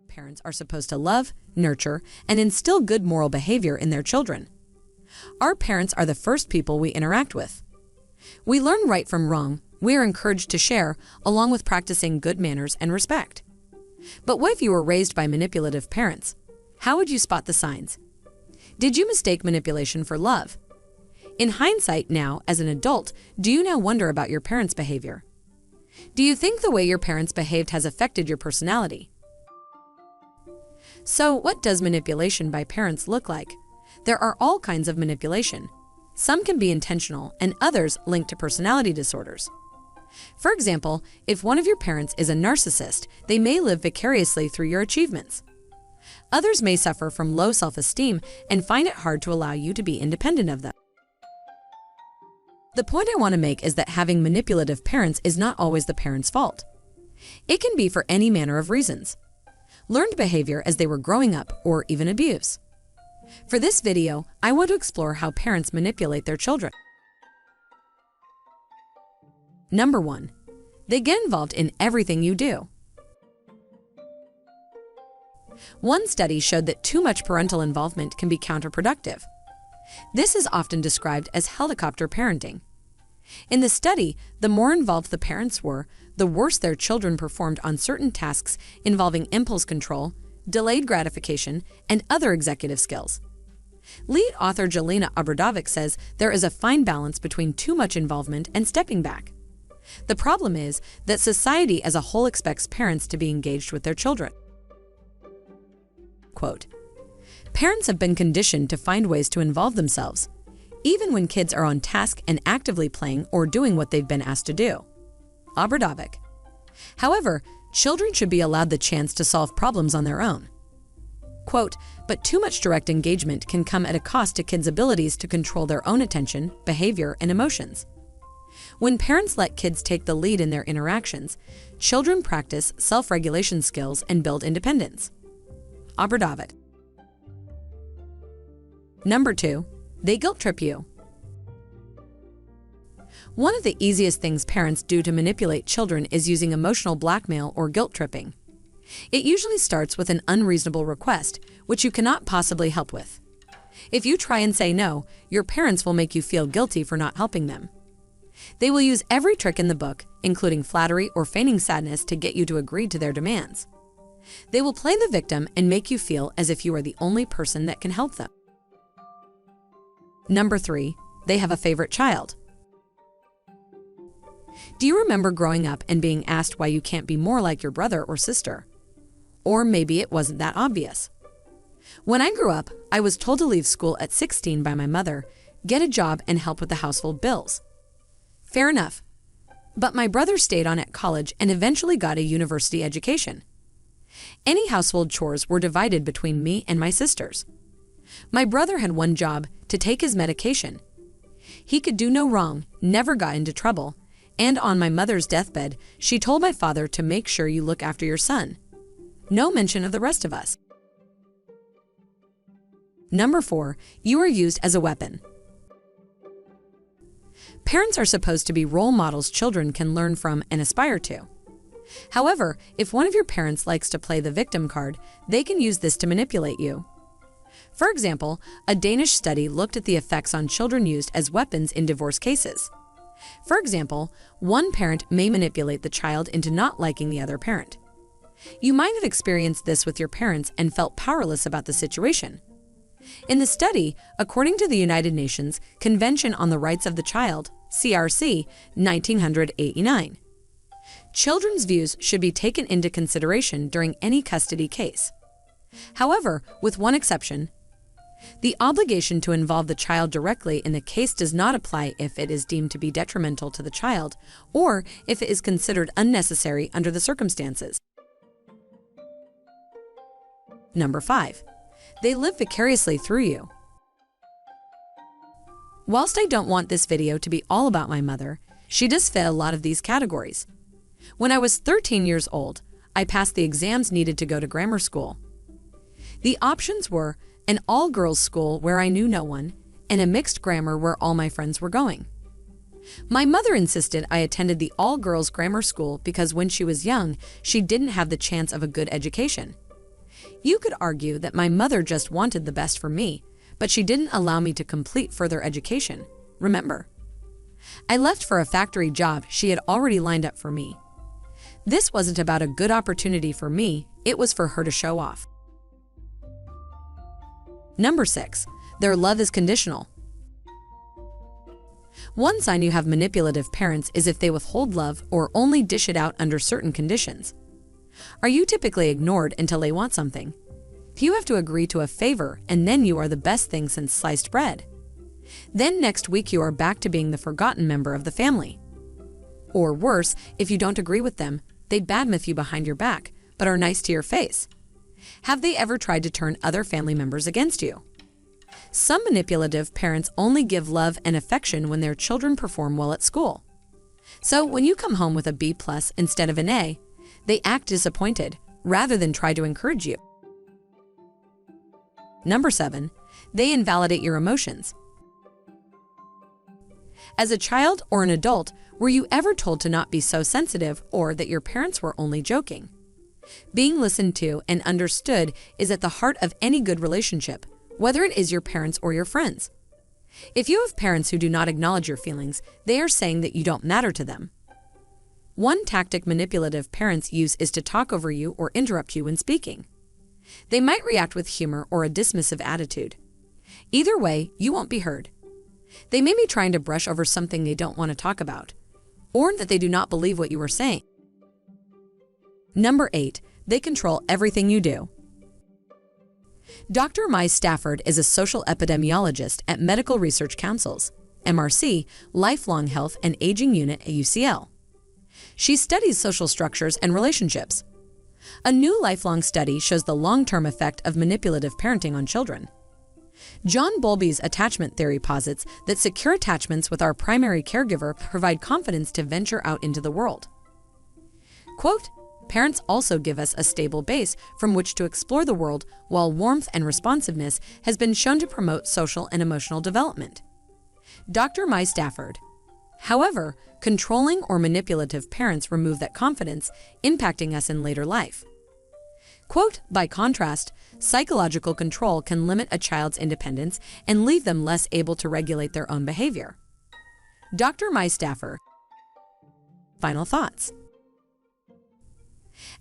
Parents are supposed to love, nurture, and instill good moral behavior in their children. Our parents are the first people we interact with. We learn right from wrong. We are encouraged to share, along with practicing good manners and respect. But what if you were raised by manipulative parents? How would you spot the signs? Did you mistake manipulation for love? In hindsight now, as an adult, do you now wonder about your parents' behavior? Do you think the way your parents behaved has affected your personality? So, what does manipulation by parents look like? There are all kinds of manipulation. Some can be intentional and others linked to personality disorders. For example, if one of your parents is a narcissist, they may live vicariously through your achievements. Others may suffer from low self-esteem and find it hard to allow you to be independent of them. The point I want to make is that having manipulative parents is not always the parent's fault. It can be for any manner of reasons. Learned behavior as they were growing up, or even abuse. For this video, I want to explore how parents manipulate their children. Number 1. They get involved in everything you do. One study showed that too much parental involvement can be counterproductive. This is often described as helicopter parenting. In the study, the more involved the parents were, the worse their children performed on certain tasks involving impulse control, delayed gratification, and other executive skills. Lead author Jelena Obradovic says there is a fine balance between too much involvement and stepping back. The problem is that society as a whole expects parents to be engaged with their children. Quote, "Parents have been conditioned to find ways to involve themselves, even when kids are on task and actively playing or doing what they've been asked to do." Obradovic. However, children should be allowed the chance to solve problems on their own. Quote, "But too much direct engagement can come at a cost to kids' abilities to control their own attention, behavior, and emotions. When parents let kids take the lead in their interactions, children practice self-regulation skills and build independence." Obradovic. Number 2. They guilt trip you. One of the easiest things parents do to manipulate children is using emotional blackmail or guilt tripping. It usually starts with an unreasonable request, which you cannot possibly help with. If you try and say no, your parents will make you feel guilty for not helping them. They will use every trick in the book, including flattery or feigning sadness, to get you to agree to their demands. They will play the victim and make you feel as if you are the only person that can help them. Number 3. They have a favorite child. Do you remember growing up and being asked why you can't be more like your brother or sister? Or maybe it wasn't that obvious. When I grew up, I was told to leave school at 16 by my mother, get a job, and help with the household bills. Fair enough. But my brother stayed on at college and eventually got a university education. Any household chores were divided between me and my sisters. My brother had one job: to take his medication. He could do no wrong, never got into trouble, and on my mother's deathbed, she told my father to make sure you look after your son. No mention of the rest of us. Number 4. You are used as a weapon. Parents are supposed to be role models children can learn from and aspire to. However, if one of your parents likes to play the victim card, they can use this to manipulate you. For example, a Danish study looked at the effects on children used as weapons in divorce cases. For example, one parent may manipulate the child into not liking the other parent. You might have experienced this with your parents and felt powerless about the situation. In the study, according to the United Nations Convention on the Rights of the Child, CRC, 1989, children's views should be taken into consideration during any custody case. However, with one exception, the obligation to involve the child directly in the case does not apply if it is deemed to be detrimental to the child or if it is considered unnecessary under the circumstances. Number 5. They live vicariously through you. Whilst I don't want this video to be all about my mother, she does fit a lot of these categories. When I was 13 years old, I passed the exams needed to go to grammar school. The options were an all-girls school where I knew no one, and a mixed grammar where all my friends were going. My mother insisted I attended the all-girls grammar school because when she was young, she didn't have the chance of a good education. You could argue that my mother just wanted the best for me, but she didn't allow me to complete further education. Remember? I left for a factory job she had already lined up for me. This wasn't about a good opportunity for me, it was for her to show off. Number 6. Their love is conditional. One sign you have manipulative parents is if they withhold love or only dish it out under certain conditions. Are you typically ignored until they want something? You have to agree to a favor and then you are the best thing since sliced bread. Then next week you are back to being the forgotten member of the family. Or worse, if you don't agree with them, they badmouth you behind your back, but are nice to your face. Have they ever tried to turn other family members against you? Some manipulative parents only give love and affection when their children perform well at school. So when you come home with a B+ instead of an A, they act disappointed rather than try to encourage you. Number 7. They invalidate your emotions. As a child or an adult, were you ever told to not be so sensitive or that your parents were only joking? Being listened to and understood is at the heart of any good relationship, whether it is your parents or your friends. If you have parents who do not acknowledge your feelings, they are saying that you don't matter to them. One tactic manipulative parents use is to talk over you or interrupt you when speaking. They might react with humor or a dismissive attitude. Either way, you won't be heard. They may be trying to brush over something they don't want to talk about, or that they do not believe what you are saying. Number 8. They control everything you do. Dr. Mai Stafford is a social epidemiologist at Medical Research Council's (MRC) Lifelong Health and Aging Unit at UCL. She studies social structures and relationships. A new lifelong study shows the long-term effect of manipulative parenting on children. John Bowlby's attachment theory posits that secure attachments with our primary caregiver provide confidence to venture out into the world. Quote, "Parents also give us a stable base from which to explore the world, while warmth and responsiveness has been shown to promote social and emotional development." Dr. Mai Stafford. However, controlling or manipulative parents remove that confidence, impacting us in later life. Quote, "By contrast, psychological control can limit a child's independence and leave them less able to regulate their own behavior." Dr. Mai Stafford. Final thoughts.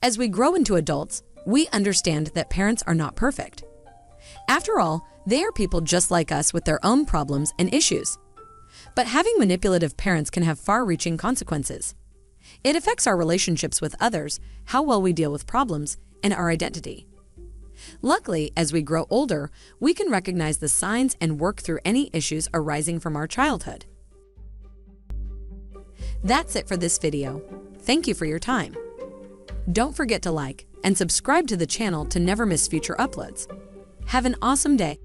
As we grow into adults, we understand that parents are not perfect. After all, they are people just like us with their own problems and issues. But having manipulative parents can have far-reaching consequences. It affects our relationships with others, how well we deal with problems, and our identity. Luckily, as we grow older, we can recognize the signs and work through any issues arising from our childhood. That's it for this video. Thank you for your time. Don't forget to like and subscribe to the channel to never miss future uploads. Have an awesome day.